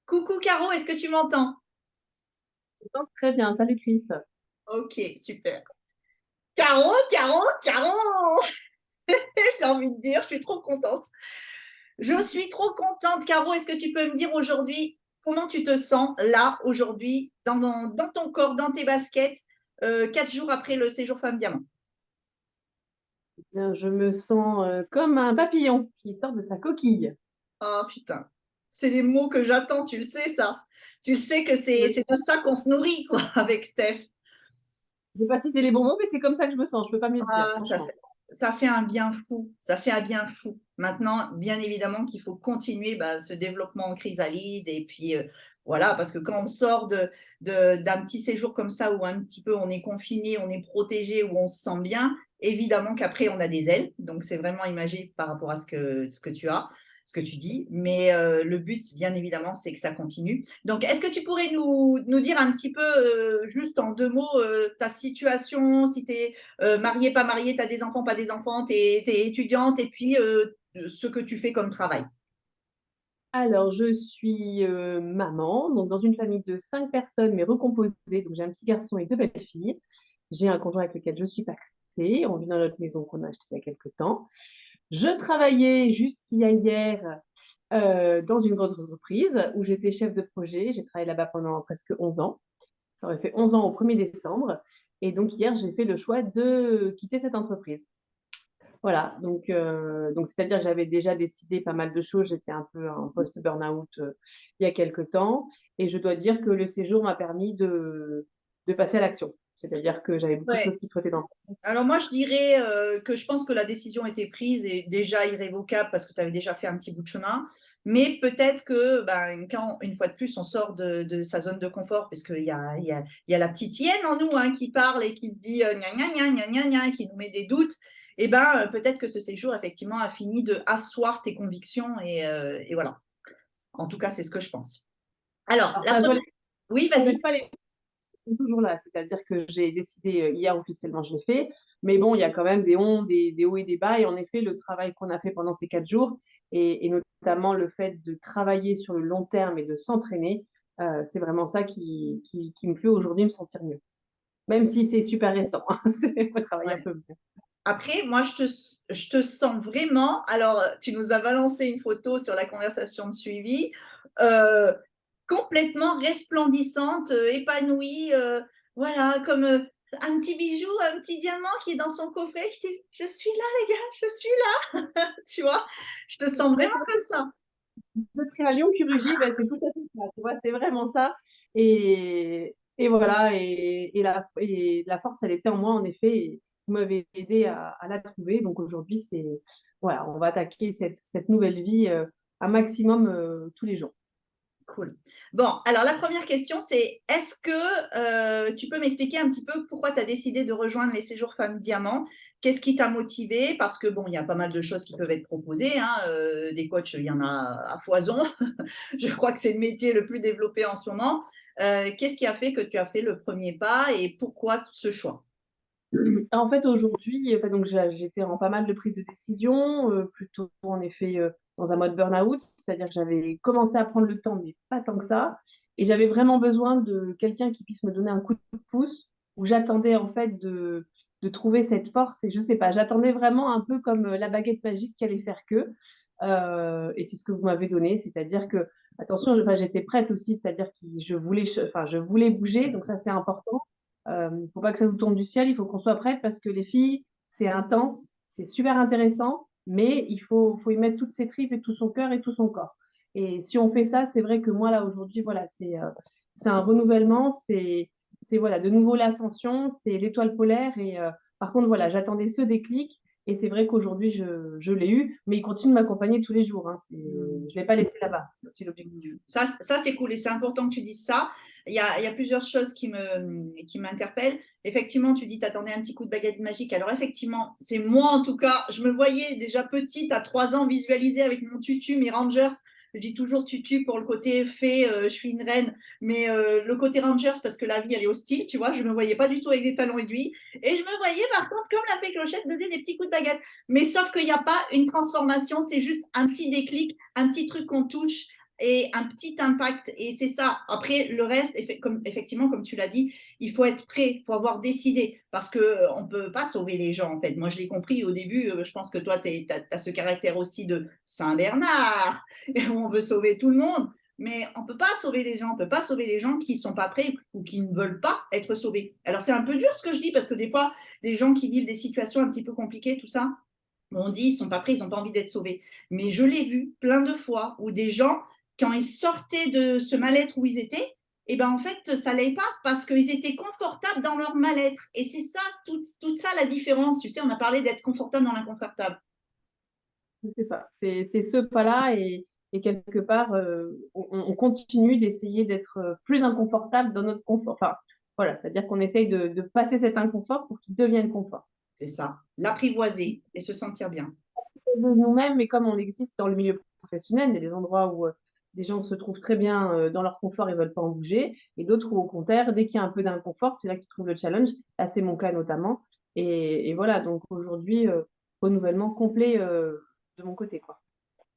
Coucou Caro, est-ce que tu m'entends? Non, très bien, salut Chris. Ok, super. Caro, Caro, Caro! J'ai envie de dire, je suis trop contente. Je suis trop contente, Caro. Est-ce que tu peux me dire aujourd'hui comment tu te sens là, aujourd'hui, dans ton corps, dans tes baskets, 4 jours après le séjour Femme Diamant? Bien, je me sens comme un papillon qui sort de sa coquille. Oh putain, c'est les mots que j'attends, tu le sais ça. Tu le sais que Je c'est de ça qu'on se nourrit, quoi, avec Steph. ne sais pas si c'est les bons mots, mais c'est comme ça que je me sens. Je peux pas mieux te dire, Ah, franchement. ça fait un bien fou. Ça fait un bien fou. Maintenant, bien évidemment qu'il faut continuer ce développement en chrysalide. Et puis, voilà, parce que quand on sort d'un petit séjour comme ça, où un petit peu on est confiné, on est protégé, où on se sent bien, évidemment qu'après, on a des ailes. Donc, c'est vraiment imagé par rapport à ce que tu as, ce que tu dis. Mais le but, bien évidemment, c'est que ça continue. Donc, est-ce que tu pourrais nous dire un petit peu, juste en 2 mots, ta situation, si tu es mariée, pas mariée, tu as des enfants, pas des enfants, tu es étudiante et puis ce que tu fais comme travail. Alors, je suis maman, donc dans une famille de 5 personnes, mais recomposée. Donc, j'ai un petit garçon et 2 belles filles. J'ai un conjoint avec lequel je suis paxée. On vit dans notre maison qu'on a achetée il y a quelques temps. Je travaillais jusqu'il y a hier dans une grande entreprise où j'étais chef de projet. J'ai travaillé là-bas pendant presque 11 ans. Ça aurait fait 11 ans au 1er décembre. Et donc, hier, j'ai fait le choix de quitter cette entreprise. Voilà, donc c'est-à-dire que j'avais déjà décidé pas mal de choses. J'étais un peu en post-burnout il y a quelques temps. Et je dois dire que le séjour m'a permis de passer à l'action. C'est-à-dire que j'avais beaucoup de Ouais. choses qui trottaient dans Alors moi, je dirais que je pense que la décision était prise et déjà irrévocable parce que tu avais déjà fait un petit bout de chemin. Mais peut-être que quand, une fois de plus, on sort de sa zone de confort, parce qu'il y a la petite hyène en nous, hein, qui parle et qui se dit gna gna gna gna gna gna, qui nous met des doutes, et peut-être que ce séjour, effectivement, a fini de asseoir tes convictions et voilà. En tout cas, c'est ce que je pense. Alors, Alors, la ça première… Oui, ne vas-y. pas les sont toujours là. C'est-à-dire que j'ai décidé hier officiellement, je l'ai fait. Mais bon, il y a quand même des hauts et des bas. Et en effet, le travail qu'on a fait pendant ces 4 jours, et notamment le fait de travailler sur le long terme et de s'entraîner, c'est vraiment ça qui me fait aujourd'hui me sentir mieux. Même si c'est super récent. Il faut travailler un Ouais. peu mieux. Après, moi, je te sens vraiment. Alors, tu nous as balancé une photo sur la conversation de suivi, euh, complètement resplendissante, épanouie, voilà, comme un petit bijou, un petit diamant qui est dans son coffret. Qui dit, je suis là, les gars, je suis là. Tu vois, je te sens vraiment comme ça. Le prix à Lyon, Curugy, ben, c'est tout à fait ça. Tu vois, c'est vraiment ça. Et voilà. Et la force, elle était en moi, en effet. Et vous m'avez aidé à la trouver. Donc aujourd'hui, voilà, on va attaquer cette nouvelle vie un maximum tous les jours. Cool. Bon, alors la première question, c'est est-ce que tu peux m'expliquer un petit peu pourquoi tu as décidé de rejoindre les séjours Femmes Diamant? Qu'est-ce qui t'a motivé? Parce que bon, il y a pas mal de choses qui peuvent être proposées, hein, des coachs, il y en a à foison. Je crois que c'est le métier le plus développé en ce moment. Qu'est-ce qui a fait que tu as fait le premier pas et pourquoi ce choix? En fait, aujourd'hui, enfin, donc j'étais en pas mal de prises de décision, plutôt en effet dans un mode burn-out, c'est-à-dire que j'avais commencé à prendre le temps, mais pas tant que ça. Et j'avais vraiment besoin de quelqu'un qui puisse me donner un coup de pouce, où j'attendais en fait de trouver cette force. Et je sais pas, j'attendais vraiment un peu comme la baguette magique qui allait faire que. Et c'est ce que vous m'avez donné, c'est-à-dire que, attention, enfin, j'étais prête aussi, c'est-à-dire que enfin, je voulais bouger, donc ça c'est important. Il ne faut pas que ça nous tombe du ciel, il faut qu'on soit prête parce que les filles, c'est intense, c'est super intéressant, mais faut y mettre toutes ses tripes et tout son cœur et tout son corps. Et si on fait ça, c'est vrai que moi, là, aujourd'hui, voilà, c'est un renouvellement, c'est voilà, de nouveau l'ascension, c'est l'étoile polaire. Et par contre, voilà, j'attendais ce déclic. Et c'est vrai qu'aujourd'hui, je l'ai eu, mais il continue de m'accompagner tous les jours. Hein. Je ne l'ai pas laissé là-bas, c'est aussi l'objectif. Ça c'est cool et c'est important que tu dises ça. Il y a plusieurs choses qui m'interpellent. Effectivement, tu dis, tu attendais un petit coup de baguette magique. Alors, effectivement, c'est moi en tout cas. Je me voyais déjà petite, à 3 ans, visualiser avec mon tutu, mes Rangers. Je dis toujours tutu pour le côté fée, je suis une reine, mais le côté Rangers parce que la vie elle est hostile, tu vois. Je me voyais pas du tout avec des talons aiguilles et je me voyais par contre comme la fée Clochette donner des petits coups de baguette. Mais sauf qu'il n'y a pas une transformation, c'est juste un petit déclic, un petit truc qu'on touche et un petit impact. Et c'est ça. Après, le reste, effectivement, comme tu l'as dit, il faut être prêt, il faut avoir décidé, parce qu'on ne peut pas sauver les gens, en fait. Moi, je l'ai compris au début, je pense que toi, tu as ce caractère aussi de Saint-Bernard, on veut sauver tout le monde, mais on ne peut pas sauver les gens, on ne peut pas sauver les gens qui ne sont pas prêts ou qui ne veulent pas être sauvés. Alors, c'est un peu dur ce que je dis, parce que des fois, des gens qui vivent des situations un petit peu compliquées, tout ça, on dit ils sont pas prêts, ils n'ont pas envie d'être sauvés. Mais je l'ai vu plein de fois où des gens, quand ils sortaient de ce mal-être où ils étaient, et ben en fait, ça n'allait pas parce qu'ils étaient confortables dans leur mal-être. Et c'est ça, toute ça la différence. Tu sais, on a parlé d'être confortable dans l'inconfortable. C'est ça, c'est ce pas-là et quelque part, on continue d'essayer d'être plus inconfortable dans notre confort. Enfin, voilà, c'est-à-dire qu'on essaye de passer cet inconfort pour qu'il devienne confort. C'est ça, l'apprivoiser et se sentir bien. De nous-mêmes, mais comme on existe dans le milieu professionnel, il y a des endroits où des gens se trouvent très bien dans leur confort et ne veulent pas en bouger, et d'autres où au contraire, dès qu'il y a un peu d'inconfort, c'est là qu'ils trouvent le challenge. Là, c'est mon cas notamment. Et voilà, donc aujourd'hui, renouvellement complet de mon côté, quoi.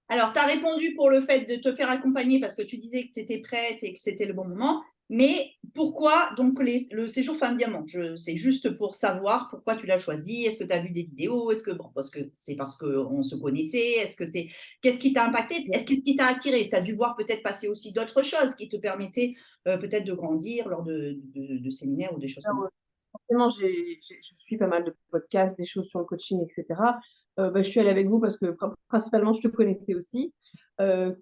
Alors, tu as répondu pour le fait de te faire accompagner parce que tu disais que tu étais prête et que c'était le bon moment. Mais pourquoi donc le séjour Femme Diamant? C'est juste pour savoir pourquoi tu l'as choisi. Est-ce que tu as vu des vidéos? Est-ce que bon, parce que c'est parce qu'on se connaissait? Est-ce que c'est qu'est-ce qui t'a impacté? Est-ce qui t'a attiré? Tu as dû voir peut-être passer aussi d'autres choses qui te permettaient peut-être de grandir lors de séminaires ou des choses comme ça. Forcément, je suis pas mal de podcasts, des choses sur le coaching, etc. Bah, je suis allée avec vous parce que principalement, je te connaissais aussi.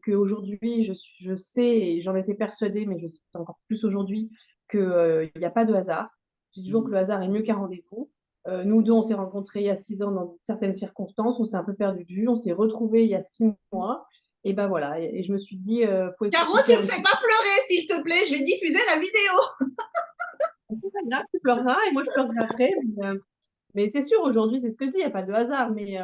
Qu'aujourd'hui, je sais, et j'en étais persuadée, mais je sais encore plus aujourd'hui, qu'il n'y a pas de hasard. Je dis toujours que le hasard est mieux qu'un rendez-vous. Nous deux, on s'est rencontrés il y a 6 ans dans certaines circonstances. On s'est un peu perdu de vue. On s'est retrouvés il y a 6 mois. Et ben voilà. Et je me suis dit, faut Caro, écouter tu un me fais petit pas pleurer, s'il te plaît. Je vais diffuser la vidéo. peu. C'est pas grave, tu pleureras et moi je pleurerai après. Mais c'est sûr, aujourd'hui, c'est ce que je dis, il n'y a pas de hasard. Mais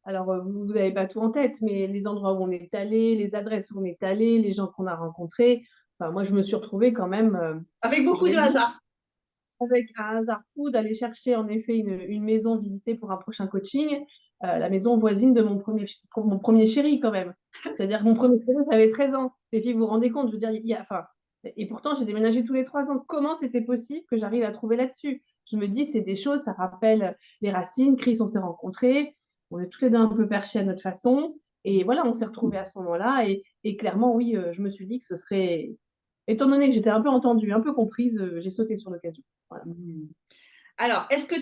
alors, vous n'avez pas tout en tête, mais les endroits où on est allé, les adresses où on est allé, les gens qu'on a rencontrés, enfin, moi, je me suis retrouvée quand même, Avec je beaucoup vais de le dire, hasard. avec un hasard fou d'aller chercher en effet une maison visitée pour un prochain coaching, la maison voisine de mon premier chéri quand même. C'est-à-dire que mon premier chéri, j'avais 13 ans. Les filles, vous vous rendez compte, je veux dire, enfin, et pourtant, j'ai déménagé tous les 3 ans. Comment c'était possible que j'arrive à trouver là-dessus? Je me dis, c'est des choses, ça rappelle les racines. Chris, on s'est rencontrés, on est tous les deux un peu perchés à notre façon. Et voilà, on s'est retrouvés à ce moment-là. Et clairement, oui, je me suis dit que ce serait, étant donné que j'étais un peu entendue, un peu comprise, j'ai sauté sur l'occasion. Voilà. Mmh. Alors, est-ce que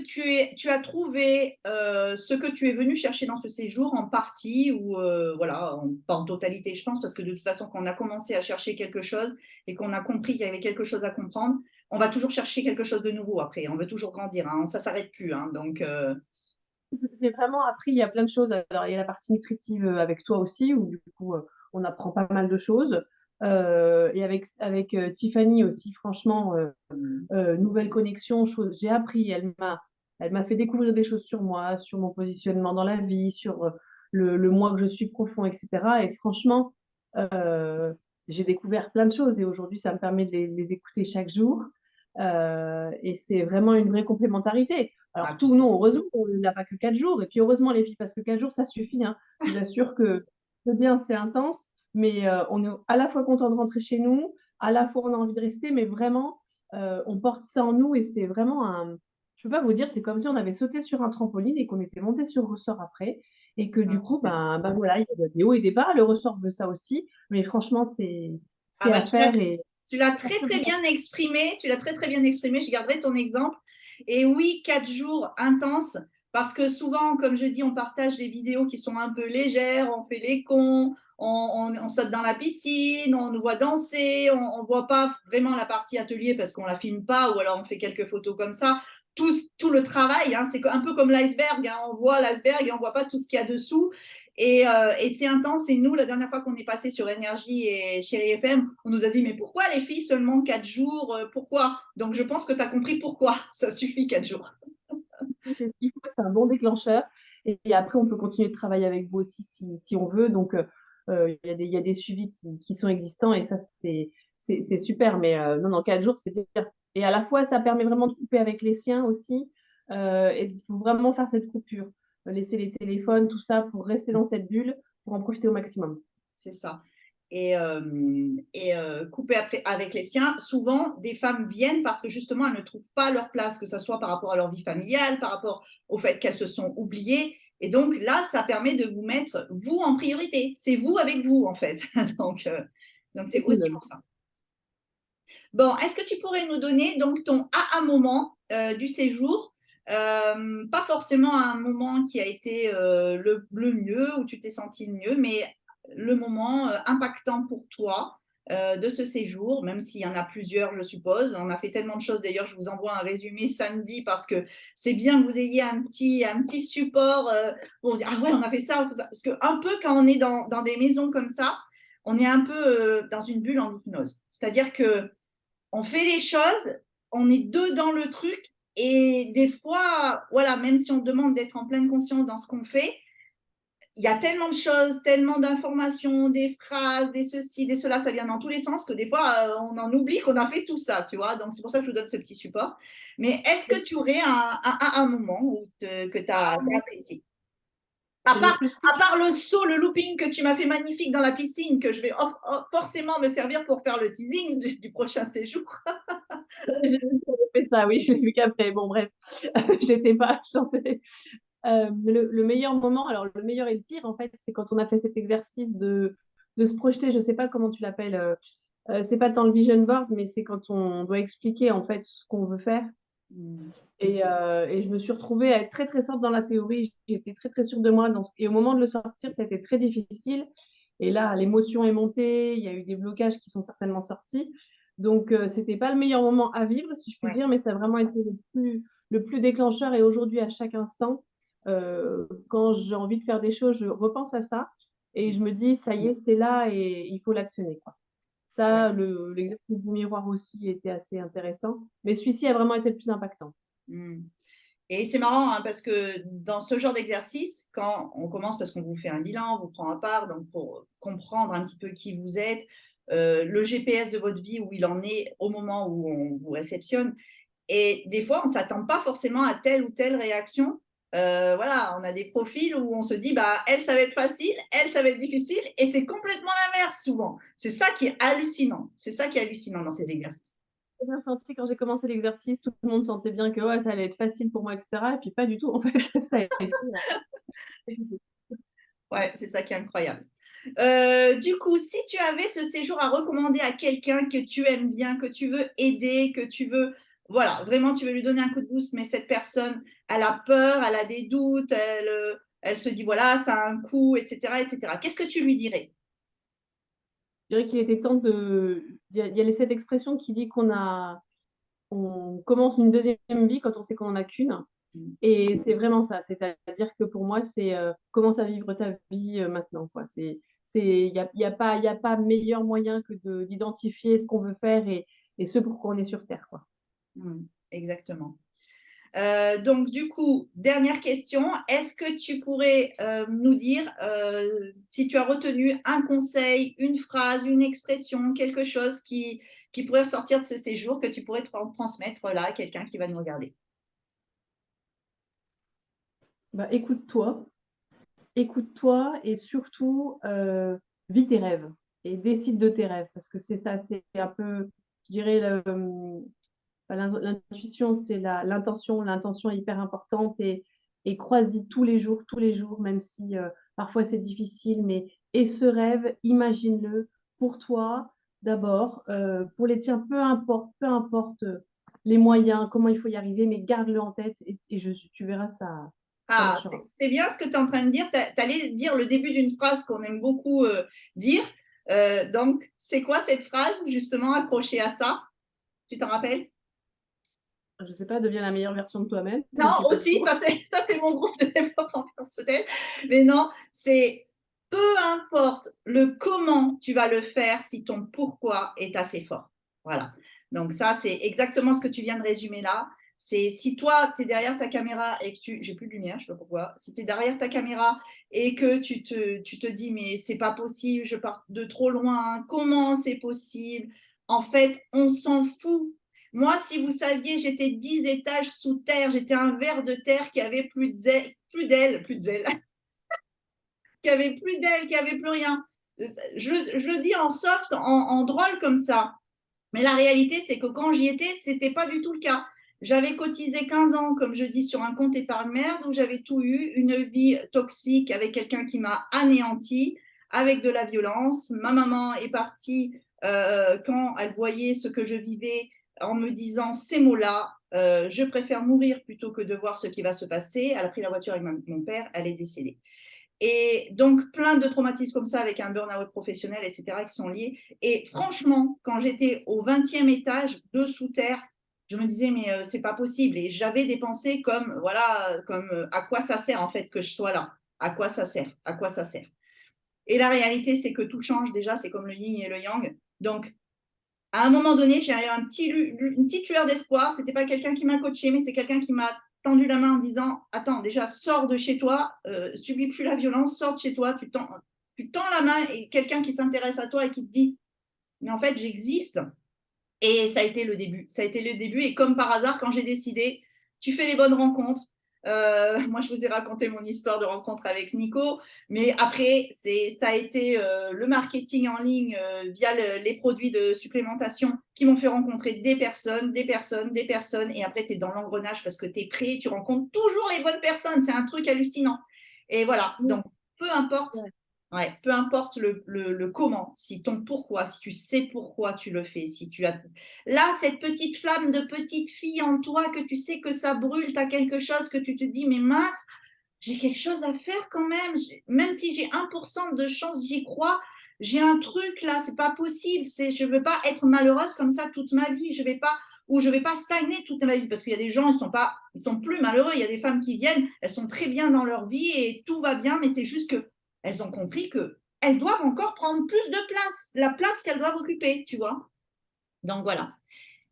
tu as trouvé ce que tu es venu chercher dans ce séjour en partie ou voilà, pas en totalité, je pense, parce que de toute façon, quand on a commencé à chercher quelque chose et qu'on a compris qu'il y avait quelque chose à comprendre, on va toujours chercher quelque chose de nouveau après. On veut toujours grandir, hein, ça s'arrête plus. Hein, donc, J'ai vraiment appris, il y a plein de choses. Alors, il y a la partie nutritive avec toi aussi, où du coup, on apprend pas mal de choses. Et avec Tiffany aussi, franchement, nouvelle connexion, j'ai appris. Elle m'a fait découvrir des choses sur moi, sur mon positionnement dans la vie, sur le moi que je suis profond, etc. Et franchement, euh, j'ai découvert plein de choses et aujourd'hui, ça me permet de les écouter chaque jour. Et c'est vraiment une vraie complémentarité. Alors, ah, tout, non, heureusement, on n'a pas que 4 jours. Et puis, heureusement, les filles, parce que 4 jours, ça suffit. Hein. Je vous assure que c'est bien, c'est intense. Mais on est à la fois content de rentrer chez nous, à la fois on a envie de rester, mais vraiment, on porte ça en nous et c'est vraiment un. Je ne peux pas vous dire, c'est comme si on avait sauté sur un trampoline et qu'on était monté sur le ressort après. Et que du coup, ben voilà, il y a des hauts et des bas. Le ressort veut ça aussi. Mais franchement, ah c'est bah, à faire. Et tu l'as très très bien exprimé. Tu l'as très très bien exprimé. Je garderai ton exemple. Et oui, 4 jours intenses. Parce que souvent, comme je dis, on partage des vidéos qui sont un peu légères, on fait les cons, on saute dans la piscine, on nous voit danser, on ne voit pas vraiment la partie atelier parce qu'on ne la filme pas ou alors on fait quelques photos comme ça. Tout le travail, hein, c'est un peu comme l'iceberg, hein, on voit l'iceberg et on ne voit pas tout ce qu'il y a dessous. Et c'est intense. Et nous, la dernière fois qu'on est passé sur Énergie et Chérie FM, on nous a dit, mais pourquoi les filles seulement 4 jours? Pourquoi? Donc, je pense que tu as compris pourquoi ça suffit 4 jours. c'est ce qu'il faut, c'est un bon déclencheur. Et après, on peut continuer de travailler avec vous aussi si on veut. Donc, Il y a des suivis qui sont existants et ça, c'est super. Mais non, 4 jours, c'est bien. Et à la fois, ça permet vraiment de couper avec les siens aussi. Et il faut vraiment faire cette coupure. Laisser les téléphones, tout ça, pour rester dans cette bulle, pour en profiter au maximum. C'est ça. Couper avec les siens, souvent, des femmes viennent parce que justement, elles ne trouvent pas leur place, que ce soit par rapport à leur vie familiale, par rapport au fait qu'elles se sont oubliées. Et donc là, ça permet de vous mettre, vous, en priorité. C'est vous avec vous, en fait. Donc c'est C'est aussi cool. pour ça. Bon, est-ce que tu pourrais nous donner donc ton AA moment du séjour? Pas forcément un moment qui a été le mieux, où tu t'es senti le mieux, mais le moment impactant pour toi de ce séjour, même s'il y en a plusieurs, je suppose. On a fait tellement de choses. D'ailleurs, je vous envoie un résumé samedi parce que c'est bien que vous ayez un petit support pour dire, ah ouais, on a fait ça. Parce que un peu quand on est dans des maisons comme ça, on est un peu dans une bulle en hypnose. C'est-à-dire que on fait les choses, on est deux dans le truc, et des fois, voilà, même si on demande d'être en pleine conscience dans ce qu'on fait, il y a tellement de choses, tellement d'informations, des phrases, des ceci, des cela, ça vient dans tous les sens que des fois, on en oublie qu'on a fait tout ça, tu vois. Donc, c'est pour ça que je vous donne ce petit support. Mais est-ce que tu aurais un moment que tu as apprécié? C'est le plus cool. À part le saut, le looping que tu m'as fait magnifique dans la piscine, que je vais forcément me servir pour faire le teasing du prochain séjour. J'ai vu que t'avais fait ça, oui, je l'ai vu qu'après. Bon, bref, j'étais pas censée. Le meilleur moment, alors le meilleur et le pire, en fait, c'est quand on a fait cet exercice de se projeter, je sais pas comment tu l'appelles, c'est pas tant le vision board, mais c'est quand on doit expliquer en fait ce qu'on veut faire. Et je me suis retrouvée à être très très forte dans la théorie. J'étais très très sûre de moi. Et au moment de le sortir, ça a été très difficile. Et là, l'émotion est montée. Il y a eu des blocages qui sont certainement sortis. Donc, c'était pas le meilleur moment à vivre, si je puis Ouais. dire, mais ça a vraiment été le plus déclencheur. Et aujourd'hui, à chaque instant, quand j'ai envie de faire des choses, je repense à ça et je me dis, ça y est, c'est là et il faut l'actionner, quoi. Ouais. Ça, l'exercice du miroir aussi était assez intéressant. Mais celui-ci a vraiment été le plus impactant. Mm. Et c'est marrant hein, parce que dans ce genre d'exercice, quand on commence, parce qu'on vous fait un bilan, on vous prend à part, donc pour comprendre un petit peu qui vous êtes, le GPS de votre vie, où il en est au moment où on vous réceptionne. Et des fois, on ne s'attend pas forcément à telle ou telle réaction. Voilà, on a des profils où on se dit, bah, elle, ça va être facile, elle, ça va être difficile, et c'est complètement l'inverse souvent. C'est ça qui est hallucinant. C'est ça qui est hallucinant dans ces exercices. J'ai bien senti quand j'ai commencé l'exercice, tout le monde sentait bien que ouais, ça allait être facile pour moi, etc. Et puis pas du tout, en fait, ça a été. Ouais, c'est ça qui est incroyable. Du coup, si tu avais ce séjour à recommander à quelqu'un que tu aimes bien, que tu veux aider, que tu veux, voilà, vraiment, tu veux lui donner un coup de boost, mais cette personne, elle a peur, elle a des doutes, elle se dit, voilà, ça a un coût, etc., etc. Qu'est-ce que tu lui dirais? Je dirais qu'il était temps de. Il y a cette expression qui dit on commence une deuxième vie quand on sait qu'on n'en a qu'une. Et c'est vraiment ça. C'est-à-dire que pour moi, c'est commence à vivre ta vie maintenant, quoi. Il y a pas meilleur moyen que d'identifier ce qu'on veut faire et ce pour quoi on est sur Terre, quoi. Exactement. Donc, du coup, dernière question. Est-ce que tu pourrais nous dire si tu as retenu un conseil, une phrase, une expression, quelque chose qui pourrait ressortir de ce séjour que tu pourrais transmettre là à quelqu'un qui va nous regarder? Bah, écoute-toi et surtout vis tes rêves et décide de tes rêves parce que c'est ça, c'est un peu, je dirais, l'intuition, c'est l'intention. L'intention est hyper importante et crois-y tous les jours, même si parfois c'est difficile. Et ce rêve, imagine-le pour toi d'abord, pour les tiens, peu importe les moyens, comment il faut y arriver, mais garde-le en tête tu verras, ça Ah, marchera. c'est bien ce que tu es en train de dire. Tu allais dire le début d'une phrase qu'on aime beaucoup dire. Donc, c'est quoi cette phrase justement accrochée à ça? Tu t'en rappelles? Je sais pas, deviens la meilleure version de toi-même, Non, je sais pas du aussi, tout. ça c'est mon groupe de développement personnel. Mais non, c'est peu importe le comment tu vas le faire si ton pourquoi est assez fort. Voilà. Donc ça, c'est exactement ce que tu viens de résumer là. C'est si toi, tu es derrière ta caméra et que j'ai plus de lumière, je sais pas pourquoi, si tu es derrière ta caméra et que tu te dis, mais c'est pas possible, je pars de trop loin, comment c'est possible? En fait, on s'en fout. Moi, si vous saviez, j'étais 10 étages sous terre, j'étais un ver de terre qui avait plus d'ailes, qui avait plus d'ailes, qui avait plus rien. Je le dis en soft, en drôle comme ça. Mais la réalité, c'est que quand j'y étais, c'était pas du tout le cas. J'avais cotisé 15 ans, comme je dis, sur un compte épargne merde où j'avais tout eu, une vie toxique avec quelqu'un qui m'a anéanti, avec de la violence. Ma maman est partie quand elle voyait ce que je vivais en me disant ces mots-là, je préfère mourir plutôt que de voir ce qui va se passer. Elle a pris la voiture avec mon père, elle est décédée. Et donc, plein de traumatismes comme ça avec un burn-out professionnel, etc., qui sont liés. Et franchement, quand j'étais au 20e étage de sous terre, je me disais, mais c'est pas possible. Et j'avais des pensées comme, voilà, comme à quoi ça sert en fait que je sois là? À quoi ça sert? À quoi ça sert? Et la réalité, c'est que tout change déjà, c'est comme le yin et le yang. Donc, à un moment donné, j'ai eu une petite lueur d'espoir. Ce n'était pas quelqu'un qui m'a coaché, mais c'est quelqu'un qui m'a tendu la main en disant attends, déjà, sors de chez toi, subis plus la violence, sors de chez toi, tu tends la main et quelqu'un qui s'intéresse à toi et qui te dit mais en fait, j'existe. Et ça a été le début. Ça a été le début. Et comme par hasard, quand j'ai décidé, tu fais les bonnes rencontres. Moi, je vous ai raconté mon histoire de rencontre avec Nico, mais après, ça a été le marketing en ligne via les produits de supplémentation qui m'ont fait rencontrer des personnes, des personnes, des personnes. Et après, tu es dans l'engrenage parce que tu es prêt, tu rencontres toujours les bonnes personnes. C'est un truc hallucinant. Et voilà. Donc, peu importe. Ouais, peu importe le comment, si ton pourquoi, si tu sais pourquoi tu le fais, si tu as là cette petite flamme de petite fille en toi que tu sais que ça brûle, tu as quelque chose que tu te dis mais mince, j'ai quelque chose à faire quand même, même si j'ai 1% de chance, j'y crois, j'ai un truc là, c'est pas possible, je veux pas être malheureuse comme ça toute ma vie, je vais pas stagner toute ma vie parce qu'il y a des gens ils sont plus malheureux, il y a des femmes qui viennent, elles sont très bien dans leur vie et tout va bien, mais c'est juste que elles ont compris qu'elles doivent encore prendre plus de place, la place qu'elles doivent occuper, tu vois. Donc voilà.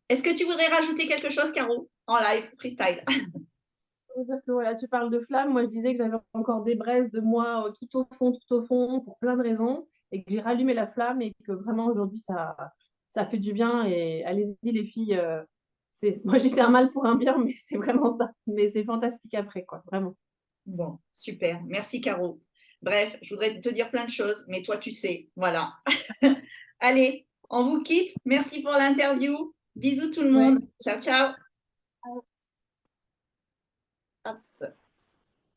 Est-ce que tu voudrais rajouter quelque chose, Caro, en live, freestyle? Voilà, tu parles de flamme. Moi, je disais que j'avais encore des braises de moi tout au fond, pour plein de raisons, et que j'ai rallumé la flamme et que vraiment aujourd'hui, ça fait du bien. Et allez-y, les filles. Moi, je dis c'est un mal pour un bien, mais c'est vraiment ça. Mais c'est fantastique après, quoi, vraiment. Bon, super. Merci, Caro. Bref, je voudrais te dire plein de choses, mais toi, tu sais. Voilà. Allez, on vous quitte. Merci pour l'interview. Bisous tout le Ouais. monde. Ciao, ciao. Hop.